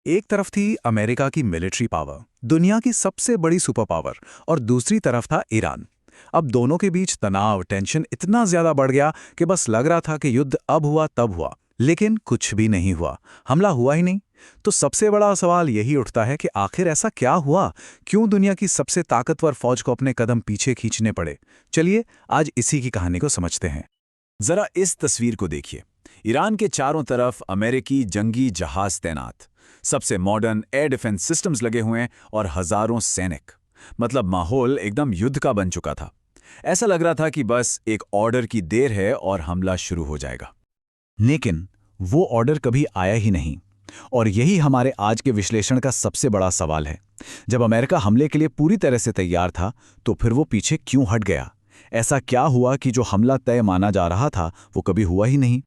एक तरफ थी अमेरिका की मिलिट्री पावर, दुनिया की सबसे बड़ी सुपर पावर, और दूसरी तरफ था ईरान। अब दोनों के बीच तनाव, टेंशन इतना ज्यादा बढ़ गया कि बस लग रहा था कि युद्ध अब हुआ तब हुआ, लेकिन कुछ भी नहीं हुआ। हमला हुआ ही नहीं। तो सबसे बड़ा सवाल यही उठता है कि आखिर ऐसा क्या हुआ? क्यों दुनिया की सबसे ताकतवर फौज को अपने कदम पीछे खींचने पड़े? चलिए आज इसी की कहानी को समझते हैं। जरा इस तस्वीर को देखिए। ईरान के चारों तरफ अमेरिकी जंगी जहाज तैनात, सबसे मॉडर्न एयर डिफेंस सिस्टम्स लगे हुए हैं और हजारों सैनिक। मतलब माहौल एकदम युद्ध का बन चुका था। ऐसा लग रहा था कि बस एक ऑर्डर की देर है और हमला शुरू हो जाएगा। लेकिन वो ऑर्डर कभी आया ही नहीं। और यही हमारे आज के विश्लेषण का सबसे बड़ा सवाल है। जब अमेरिका हमले के लिए पूरी तरह से तैयार था, तो फिर वो पीछे क्यों हट गया? ऐसा क्या हुआ कि जो हमला तय माना जा रहा था वो कभी हुआ ही नहीं?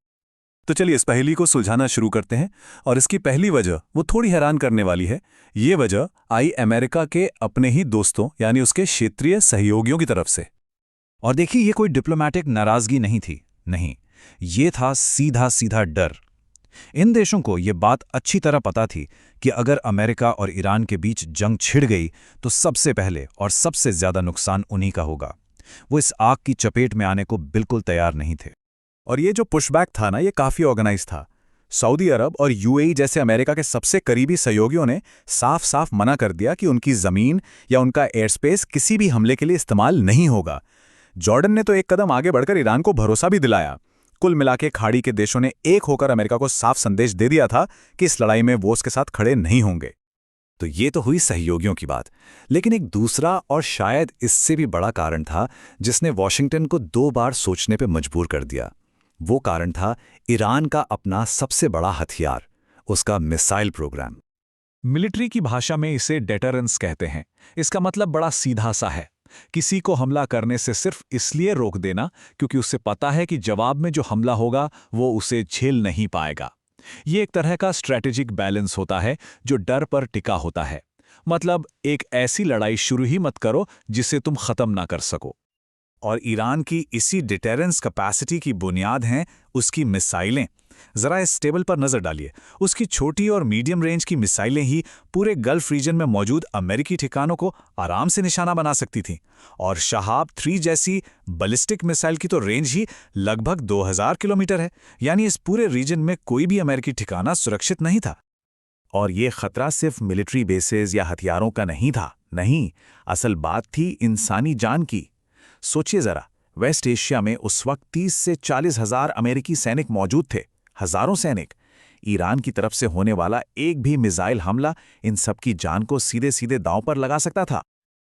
तो चलिए इस पहेली को सुलझाना शुरू करते हैं। और इसकी पहली वजह वो थोड़ी हैरान करने वाली है। ये वजह आई अमेरिका के अपने ही दोस्तों यानी उसके क्षेत्रीय सहयोगियों की तरफ से। और देखिए, ये कोई डिप्लोमैटिक नाराजगी नहीं थी। नहीं, ये था सीधा सीधा डर। इन देशों को ये बात अच्छी तरह पता थी कि अगर अमेरिका और ईरान के बीच जंग छिड़ गई तो सबसे पहले और सबसे ज्यादा नुकसान उन्हीं का होगा। वो इस आग की चपेट में आने को बिल्कुल तैयार नहीं थे। और ये जो पुशबैक था ना, ये काफी ऑर्गेनाइज था। सऊदी अरब और यूएई जैसे अमेरिका के सबसे करीबी सहयोगियों ने साफ साफ मना कर दिया कि उनकी जमीन या उनका एयर स्पेस किसी भी हमले के लिए इस्तेमाल नहीं होगा। जॉर्डन ने तो एक कदम आगे बढ़कर ईरान को भरोसा भी दिलाया। कुल मिला के खाड़ी के देशों ने एक होकर अमेरिका को साफ संदेश दे दिया था कि इस लड़ाई में वो उसके साथ खड़े नहीं होंगे। तो ये तो हुई सहयोगियों की बात। लेकिन एक दूसरा और शायद इससे भी बड़ा कारण था जिसने वॉशिंगटन को 2 बार सोचने पर मजबूर कर दिया। वो कारण था ईरान का अपना सबसे बड़ा हथियार, उसका मिसाइल प्रोग्राम। मिलिट्री की भाषा में इसे डेटरेंस कहते हैं। इसका मतलब बड़ा सीधा सा है। किसी को हमला करने से सिर्फ इसलिए रोक देना क्योंकि उसे पता है कि जवाब में जो हमला होगा वो उसे झेल नहीं पाएगा। ये एक तरह का स्ट्रैटेजिक बैलेंस होता है जो डर पर टिका होता है। मतलब एक ऐसी लड़ाई शुरू ही मत करो जिसे तुम खत्म ना कर सको। और ईरान की इसी डिटेरेंस कैपेसिटी की बुनियाद हैं उसकी मिसाइलें। जरा इस टेबल पर नजर डालिए। उसकी छोटी और मीडियम रेंज की मिसाइलें ही पूरे गल्फ रीजन में मौजूद अमेरिकी ठिकानों को आराम से निशाना बना सकती थीं। और शहाब 3 जैसी बैलिस्टिक मिसाइल की तो रेंज ही लगभग 2000 किलोमीटर है। यानी इस पूरे रीजन में कोई भी अमेरिकी ठिकाना सुरक्षित नहीं था। और ये खतरा सिर्फ मिलिट्री बेसेस या हथियारों का नहीं था। नहीं, असल बात थी इंसानी जान की। सोचिए जरा, वेस्ट एशिया में उस वक्त 30 से 40 हजार अमेरिकी सैनिक मौजूद थे। हजारों सैनिक। ईरान की तरफ से होने वाला एक भी मिसाइल हमला इन सब की जान को सीधे सीधे दांव पर लगा सकता था।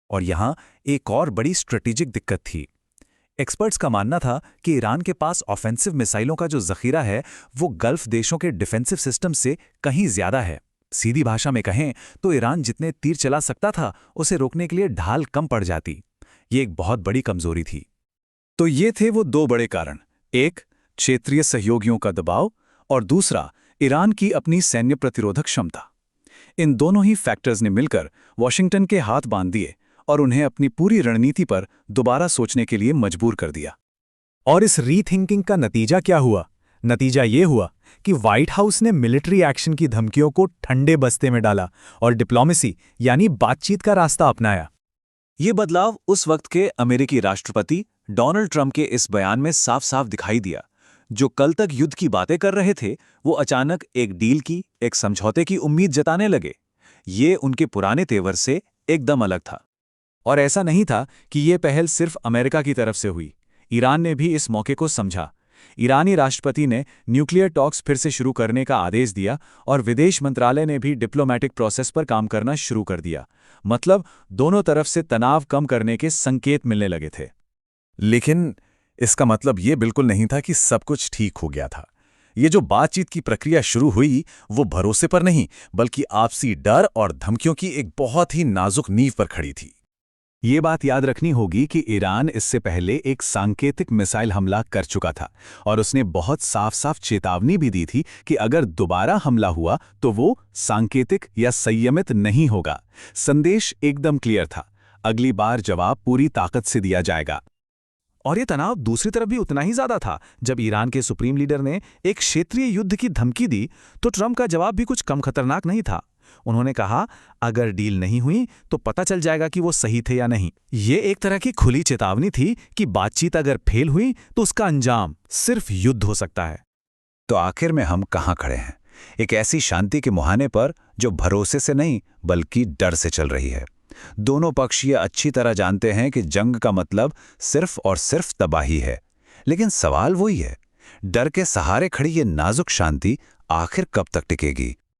और यहां एक और बड़ी स्ट्रेटेजिक दिक्कत थी। एक्सपर्ट्स का मानना था कि ईरान के पास ऑफेंसिव मिसाइलों का जो जखीरा है वो गल्फ देशों के डिफेंसिव सिस्टम से कहीं ज्यादा है। सीधी भाषा में कहें तो ईरान जितने तीर चला सकता था उसे रोकने के लिए ढाल कम पड़ जाती। ये एक बहुत बड़ी कमजोरी थी। तो ये थे वो 2 बड़े कारण। एक, क्षेत्रीय सहयोगियों का दबाव, और दूसरा, ईरान की अपनी सैन्य प्रतिरोधक क्षमता। इन दोनों ही फैक्टर्स ने मिलकर वॉशिंगटन के हाथ बांध दिए और उन्हें अपनी पूरी रणनीति पर दोबारा सोचने के लिए मजबूर कर दिया। और इस रीथिंकिंग का नतीजा क्या हुआ? नतीजा ये हुआ कि व्हाइट हाउस ने मिलिट्री एक्शन की धमकियों को ठंडे बस्ते में डाला और डिप्लोमेसी यानी बातचीत का रास्ता अपनाया। ये बदलाव उस वक्त के अमेरिकी राष्ट्रपति डोनाल्ड ट्रंप के इस बयान में साफ साफ दिखाई दिया। जो कल तक युद्ध की बातें कर रहे थे वो अचानक एक डील की, एक समझौते की उम्मीद जताने लगे। ये उनके पुराने तेवर से एकदम अलग था। और ऐसा नहीं था कि ये पहल सिर्फ अमेरिका की तरफ से हुई। ईरान ने भी इस मौके को समझा। ईरानी राष्ट्रपति ने न्यूक्लियर टॉक्स फिर से शुरू करने का आदेश दिया और विदेश मंत्रालय ने भी डिप्लोमैटिक प्रोसेस पर काम करना शुरू कर दिया। मतलब दोनों तरफ से तनाव कम करने के संकेत मिलने लगे थे। लेकिन इसका मतलब ये बिल्कुल नहीं था कि सब कुछ ठीक हो गया था। ये जो बातचीत की प्रक्रिया शुरू हुई वो भरोसे पर नहीं बल्कि आपसी डर और धमकियों की एक बहुत ही नाजुक नींव पर खड़ी थी। ये बात याद रखनी होगी कि ईरान इससे पहले एक सांकेतिक मिसाइल हमला कर चुका था और उसने बहुत साफ साफ चेतावनी भी दी थी कि अगर दोबारा हमला हुआ तो वो सांकेतिक या संयमित नहीं होगा। संदेश एकदम क्लियर था, अगली बार जवाब पूरी ताकत से दिया जाएगा। और ये तनाव दूसरी तरफ भी उतना ही ज्यादा था। जब ईरान के सुप्रीम लीडर ने एक क्षेत्रीय युद्ध की धमकी दी तो ट्रंप का जवाब भी कुछ कम खतरनाक नहीं था। उन्होंने कहा, अगर डील नहीं हुई तो पता चल जाएगा कि वो सही थे या नहीं। ये एक तरह की खुली चेतावनी थी कि बातचीत अगर फेल हुई तो उसका अंजाम सिर्फ युद्ध हो सकता है। तो आखिर में हम कहाँ खड़े हैं? एक ऐसी शांति के मुहाने पर जो भरोसे से नहीं बल्कि डर से चल रही है। दोनों पक्ष ये अच्छी तरह जानते हैं कि जंग का मतलब सिर्फ और सिर्फ तबाही है। लेकिन सवाल वही है, डर के सहारे खड़ी ये नाजुक शांति आखिर कब तक टिकेगी?